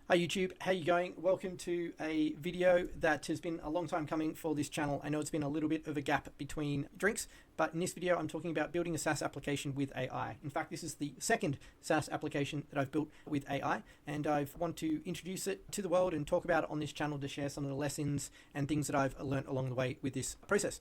Hi YouTube, how you going? Welcome to a video that has been a long time coming for this channel. I know it's been a little bit of a gap between drinks, but in this video I'm talking about building a SaaS application with AI. In fact, this is the second SaaS application that I've built with AI, and I want to introduce it to the world and talk about it on this channel to share some of the lessons and things that I've learned along the way with this process.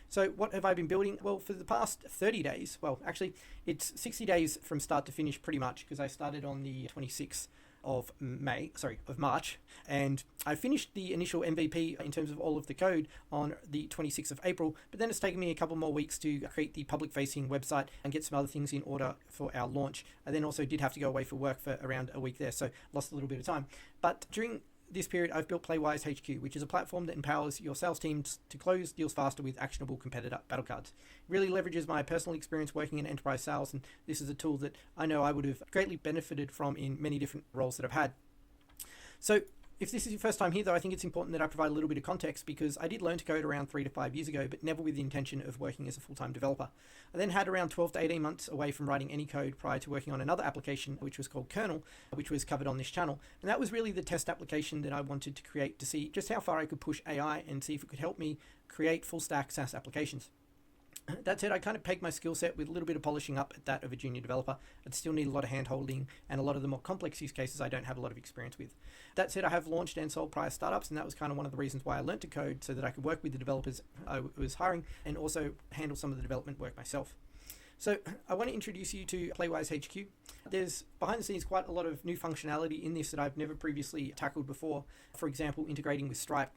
So what have I been building? Well, for the past 30 days, well, actually it's 60 days from start to finish pretty much, because I started on the 26th of March, and I finished the initial MVP in terms of all of the code on the 26th of April, but then it's taken me a couple more weeks to create the public facing website and get some other things in order for our launch. I then also did have to go away for work for around a week there, so lost a little bit of time. But during this period, I've built Playwise HQ, which is a platform that empowers your sales teams to close deals faster with actionable competitor battle cards. It really leverages my personal experience working in enterprise sales, and this is a tool that I know I would have greatly benefited from in many different roles that I've had. So if this is your first time here, though, I think it's important that I provide a little bit of context, because I did learn to code around 3 to 5 years ago, but never with the intention of working as a full-time developer. I then had around 12 to 18 months away from writing any code prior to working on another application, which was called Kernel, which was covered on this channel. And that was really the test application that I wanted to create to see just how far I could push AI and see if it could help me create full-stack SaaS applications. That said, I kind of pegged my skill set with a little bit of polishing up at that of a junior developer. I'd still need a lot of hand holding, and a lot of the more complex use cases I don't have a lot of experience with. That said, I have launched and sold prior startups, and that was kind of one of the reasons why I learned to code, so that I could work with the developers I was hiring and also handle some of the development work myself. So I want to introduce you to Playwise HQ. There's behind the scenes quite a lot of new functionality in this that I've never previously tackled before. For example, integrating with Stripe.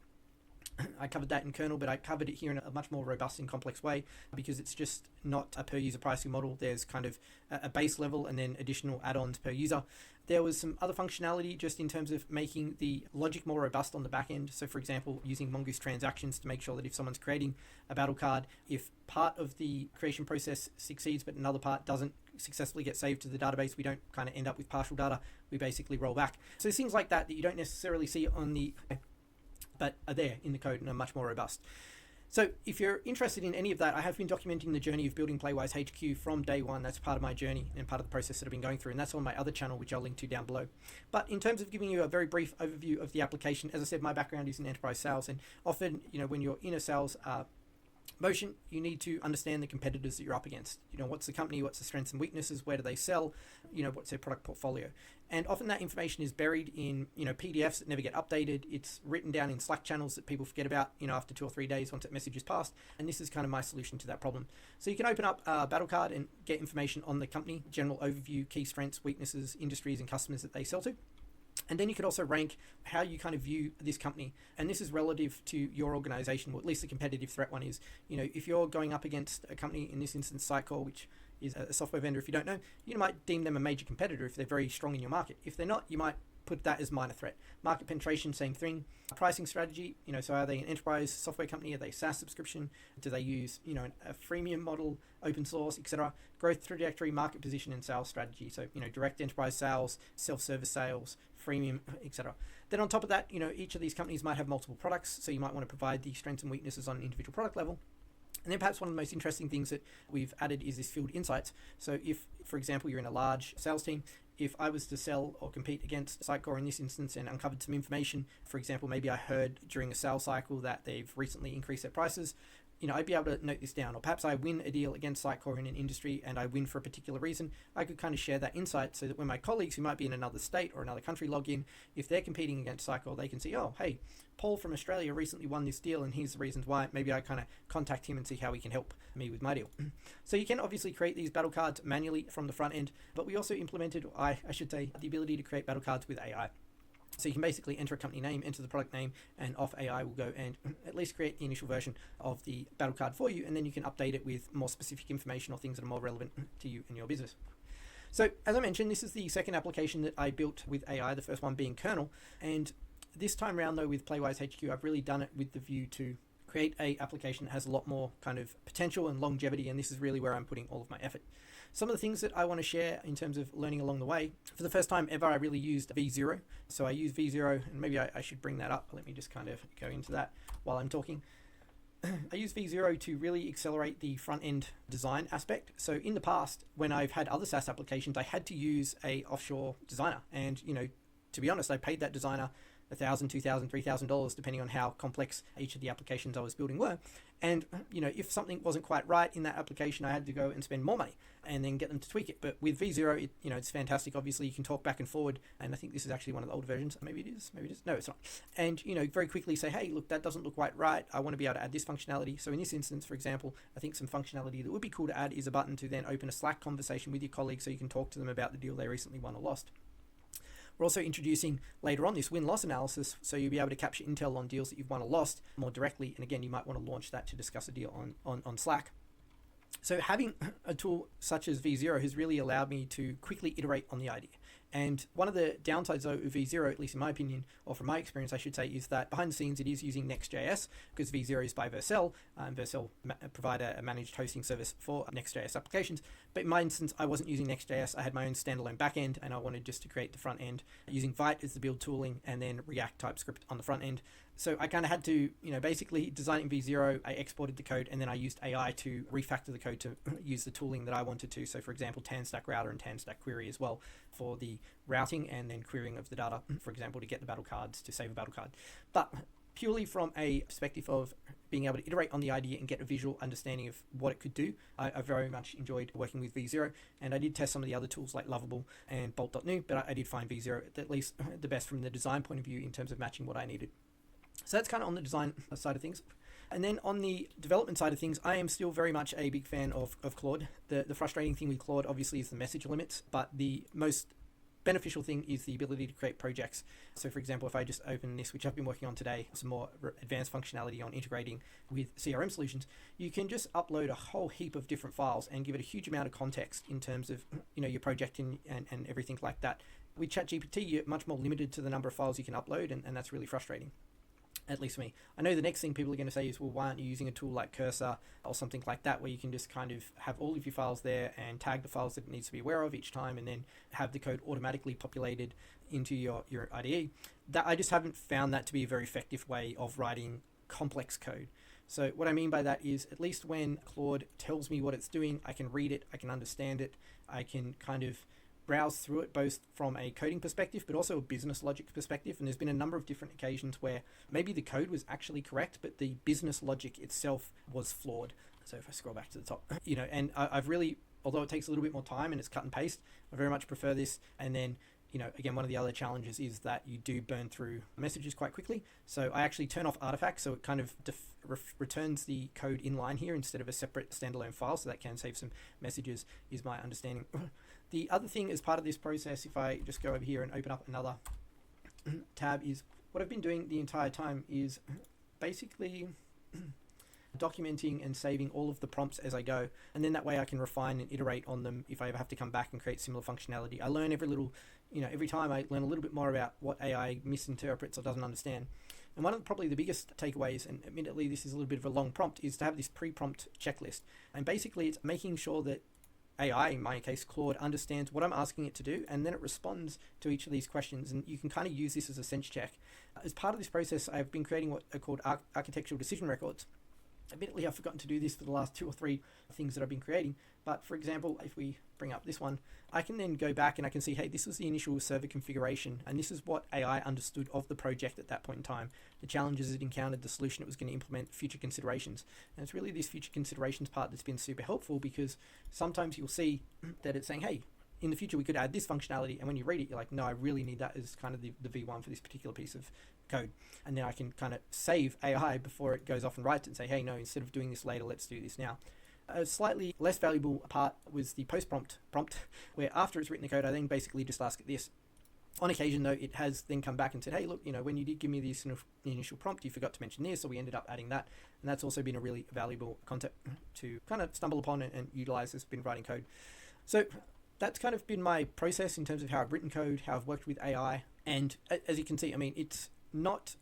I covered that in Kernel, but I covered it here in a much more robust and complex way, because it's just not a per user pricing model. There's kind of a base level and then additional add-ons per user. There was some other functionality just in terms of making the logic more robust on the back end. So for example, using Mongoose transactions to make sure that if someone's creating a battle card, if part of the creation process succeeds but another part doesn't successfully get saved to the database, we don't kind of end up with partial data. We basically roll back. So things like that you don't necessarily see on the but are there in the code and are much more robust. So if you're interested in any of that, I have been documenting the journey of building Playwise HQ from day one. That's part of my journey and part of the process that I've been going through, and that's on my other channel, which I'll link to down below. But in terms of giving you a very brief overview of the application, as I said, my background is in enterprise sales, and often, when you're in a sales motion, you need to understand the competitors that you're up against. What's the company, what's the strengths and weaknesses, where do they sell, what's their product portfolio. And often that information is buried in PDFs that never get updated. It's written down in Slack channels that people forget about after 2 or 3 days once that message is passed. And this is kind of my solution to that problem. So you can open up a battle card and get information on the company, general overview, key strengths, weaknesses, industries and customers that they sell to. And then you could also rank how you kind of view this company. And this is relative to your organization, or at least the competitive threat one is, if you're going up against a company, in this instance, Sitecore, which is a software vendor, if you don't know, you might deem them a major competitor if they're very strong in your market. If they're not, you might put that as minor threat. Market penetration, same thing. Pricing strategy, so are they an enterprise software company? Are they SaaS subscription? Do they use, a freemium model, open source, etc.? Growth trajectory, market position, and sales strategy. So, direct enterprise sales, self-service sales, freemium, etc. Then on top of that, each of these companies might have multiple products, so you might want to provide the strengths and weaknesses on an individual product level. And then perhaps one of the most interesting things that we've added is this field insights. So if, for example, you're in a large sales team, if I was to sell or compete against Sitecore in this instance and uncovered some information, for example, maybe I heard during a sales cycle that they've recently increased their prices, I'd be able to note this down. Or perhaps I win a deal against Sitecore in an industry and I win for a particular reason. I could kind of share that insight so that when my colleagues who might be in another state or another country log in, if they're competing against Sitecore, they can see, oh, hey, Paul from Australia recently won this deal and here's the reasons why. Maybe I kind of contact him and see how he can help me with my deal. So you can obviously create these battle cards manually from the front end, but we also implemented, I should say, the ability to create battle cards with AI. So you can basically enter a company name, enter the product name, and off AI will go and at least create the initial version of the battle card for you, and then you can update it with more specific information or things that are more relevant to you and your business. So as I mentioned, this is the second application that I built with AI, the first one being Kernel, and this time around though with Playwise HQ, I've really done it with the view to create a application that has a lot more kind of potential and longevity, and this is really where I'm putting all of my effort. Some of the things that I want to share in terms of learning along the way, for the first time ever, I really used V0. So I use V0, and maybe I should bring that up. Let me just kind of go into that while I'm talking. I use V0 to really accelerate the front end design aspect. So in the past, when I've had other SaaS applications, I had to use a offshore designer, and to be honest, I paid that designer $1,000, $2,000, $3,000, depending on how complex each of the applications I was building were. And, if something wasn't quite right in that application, I had to go and spend more money and then get them to tweak it. But with V0, it's fantastic. Obviously, you can talk back and forward. And I think this is actually one of the older versions. Maybe it is. No, it's not. And, very quickly say, hey, look, that doesn't look quite right. I want to be able to add this functionality. So in this instance, for example, I think some functionality that would be cool to add is a button to then open a Slack conversation with your colleagues so you can talk to them about the deal they recently won or lost. We're also introducing later on this win-loss analysis, so you'll be able to capture intel on deals that you've won or lost more directly. And again, you might want to launch that to discuss a deal on Slack. So having a tool such as V0 has really allowed me to quickly iterate on the idea. And one of the downsides though of V0, at least in my opinion, or from my experience I should say, is that behind the scenes it is using Next.js, because V0 is by Vercel, and Vercel provide a managed hosting service for Next.js applications. But in my instance, I wasn't using Next.js, I had my own standalone backend, and I wanted just to create the front end using Vite as the build tooling, and then React TypeScript on the front end. So I kind of had to, basically design it in V0, I exported the code, and then I used AI to refactor the code to use the tooling that I wanted to. So for example, TanStack Router and TanStack Query as well for the routing and then querying of the data, for example, to get the battle cards, to save a battle card. But purely from a perspective of being able to iterate on the idea and get a visual understanding of what it could do, I very much enjoyed working with V0. And I did test some of the other tools like Lovable and Bolt.new, but I did find V0 at least the best from the design point of view in terms of matching what I needed. So that's kind of on the design side of things. And then on the development side of things, I am still very much a big fan of Claude. The frustrating thing with Claude obviously is the message limits, but the most beneficial thing is the ability to create projects. So for example, if I just open this, which I've been working on today, some more advanced functionality on integrating with CRM solutions, you can just upload a whole heap of different files and give it a huge amount of context in terms of your project and everything like that. With ChatGPT, you're much more limited to the number of files you can upload, and that's really frustrating. At least for me. I know the next thing people are going to say is, well, why aren't you using a tool like Cursor or something like that, where you can just kind of have all of your files there and tag the files that it needs to be aware of each time, and then have the code automatically populated into your IDE. That I just haven't found that to be a very effective way of writing complex code. So what I mean by that is, at least when Claude tells me what it's doing, I can read it, I can understand it, I can kind of browse through it both from a coding perspective but also a business logic perspective. And there's been a number of different occasions where maybe the code was actually correct but the business logic itself was flawed. So if I scroll back to the top, and I've really, although it takes a little bit more time and it's cut and paste, I very much prefer this. And then again, one of the other challenges is that you do burn through messages quite quickly. So I actually turn off artifacts, so it kind of returns the code inline here instead of a separate standalone file, so that can save some messages, is my understanding. The other thing as part of this process, if I just go over here and open up another tab, is what I've been doing the entire time is basically documenting and saving all of the prompts as I go, and then that way I can refine and iterate on them if I ever have to come back and create similar functionality. I learn every time I learn a little bit more about what AI misinterprets or doesn't understand. And one of probably the biggest takeaways, and admittedly this is a little bit of a long prompt, is to have this pre-prompt checklist. And basically it's making sure that AI, in my case Claude, understands what I'm asking it to do, and then it responds to each of these questions. And you can kind of use this as a sense check. As part of this process, I've been creating what are called architectural decision records. Admittedly, I've forgotten to do this for the last 2 or 3 things that I've been creating. But for example, if we bring up this one, I can then go back and I can see, hey, this was the initial server configuration, and this is what AI understood of the project at that point in time, the challenges it encountered, the solution it was going to implement, future considerations. And it's really this future considerations part that's been super helpful, because sometimes you'll see that it's saying, hey, in the future we could add this functionality, and when you read it, you're like, no, I really need that as kind of the V1 for this particular piece of code. And then I can kind of save AI before it goes off and writes it and say, hey, no, instead of doing this later, let's do this now. A slightly less valuable part was the post-prompt prompt, where after it's written the code, I then basically just ask it this. On occasion, though, it has then come back and said, hey, look, when you did give me this initial prompt, you forgot to mention this, so we ended up adding that. And that's also been a really valuable concept to kind of stumble upon and utilize as been writing code. So that's kind of been my process in terms of how I've written code, how I've worked with AI. And as you can see, I mean, it's not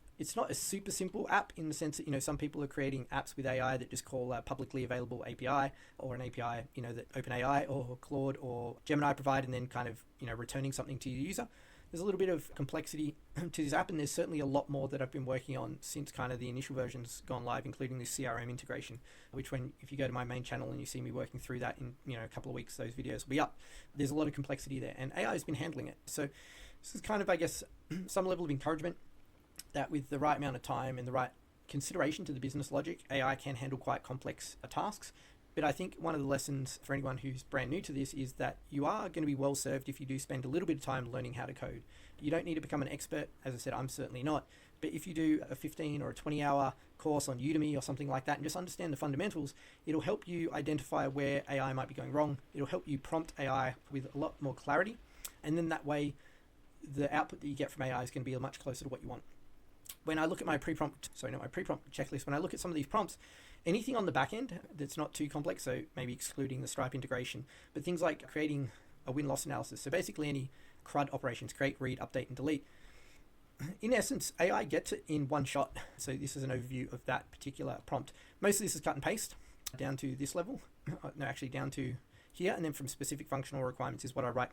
a super simple app in the sense that, some people are creating apps with AI that just call a publicly available API, or an API, that OpenAI or Claude or Gemini provide, and then kind of, returning something to your user. There's a little bit of complexity to this app, and there's certainly a lot more that I've been working on since kind of the initial versions gone live, including this CRM integration, which if you go to my main channel and you see me working through that in, a couple of weeks, those videos will be up. There's a lot of complexity there, and AI has been handling it. So This is kind of, I guess, some level of encouragement that with the right amount of time and the right consideration to the business logic, AI can handle quite complex tasks. But I think one of the lessons for anyone who's brand new to this is that you are going to be well served if you do spend a little bit of time learning how to code. You don't need to become an expert. As I said, I'm certainly not. But if you do a 15 or a 20-hour course on Udemy or something like that and just understand the fundamentals, it'll help you identify where AI might be going wrong. It'll help you prompt AI with a lot more clarity. And then that way, the output that you get from AI is going to be much closer to what you want. When I look at my pre-prompt checklist, when I look at some of these prompts, anything on the back end that's not too complex, so maybe excluding the Stripe integration, but things like creating a win-loss analysis, so basically any CRUD operations, create, read, update, and delete. In essence, AI gets it in one shot. So this is an overview of that particular prompt. Most of this is cut and paste down to this level. No, actually down to here, and then from specific functional requirements is what I write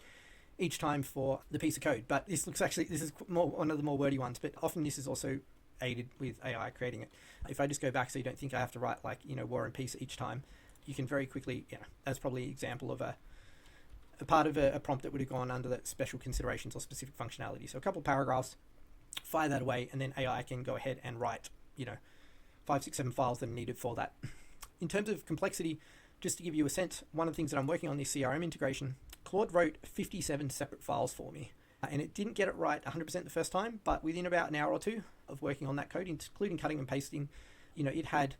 each time for the piece of code. But this is more one of the more wordy ones, but often this is also aided with AI creating it. If I just go back so you don't think I have to write like, War and Peace each time, you can very quickly, that's probably an example of a part of a prompt that would have gone under the special considerations or specific functionality. So a couple of paragraphs, fire that away, and then AI can go ahead and write, 5, 6, 7 files that are needed for that. In terms of complexity, just to give you a sense, one of the things that I'm working on, this CRM integration, Claude wrote 57 separate files for me. And it didn't get it right 100% the first time, but within about an hour or two of working on that code, including cutting and pasting, it had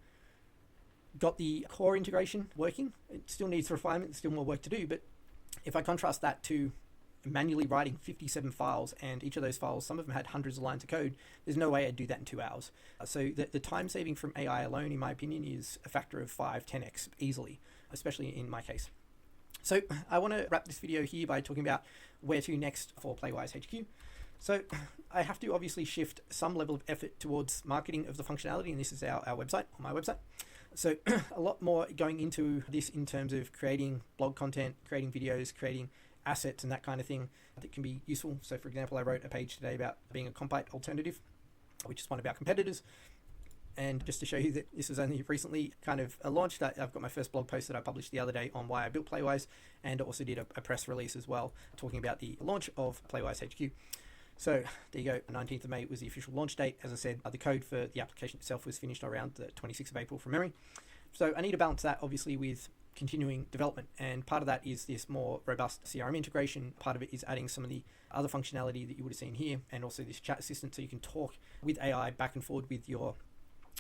got the core integration working. It still needs refinement, still more work to do. But if I contrast that to manually writing 57 files, and each of those files, some of them had hundreds of lines of code, there's no way I'd do that in 2 hours. So the time saving from AI alone, in my opinion, is a factor of 5, 10x easily, especially in my case. So I want to wrap this video here by talking about where to next for Playwise HQ. So I have to obviously shift some level of effort towards marketing of the functionality, and this is our website, my website. So a lot more going into this in terms of creating blog content, creating videos, creating assets and that kind of thing that can be useful. So for example, I wrote a page today about being a Compite alternative, which is one of our competitors. And just to show you that this was only recently kind of launched, I've got my first blog post that I published the other day on why I built Playwise, and also did a press release as well talking about the launch of Playwise HQ. So there you go, 19th of May was the official launch date. As I said, the code for the application itself was finished around the 26th of April from memory. So I need to balance that obviously with continuing development, and part of that is this more robust CRM integration. Part of it is adding some of the other functionality that you would have seen here, and also this chat assistant so you can talk with AI back and forward with your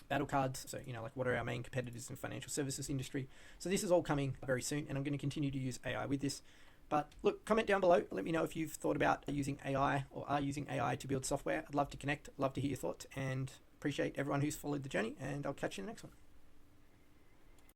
battle cards. So, like what are our main competitors in the financial services industry? So this is all coming very soon, and I'm going to continue to use AI with this. But look, comment down below. Let me know if you've thought about using AI or are using AI to build software. I'd love to connect, love to hear your thoughts, and appreciate everyone who's followed the journey, and I'll catch you in the next one.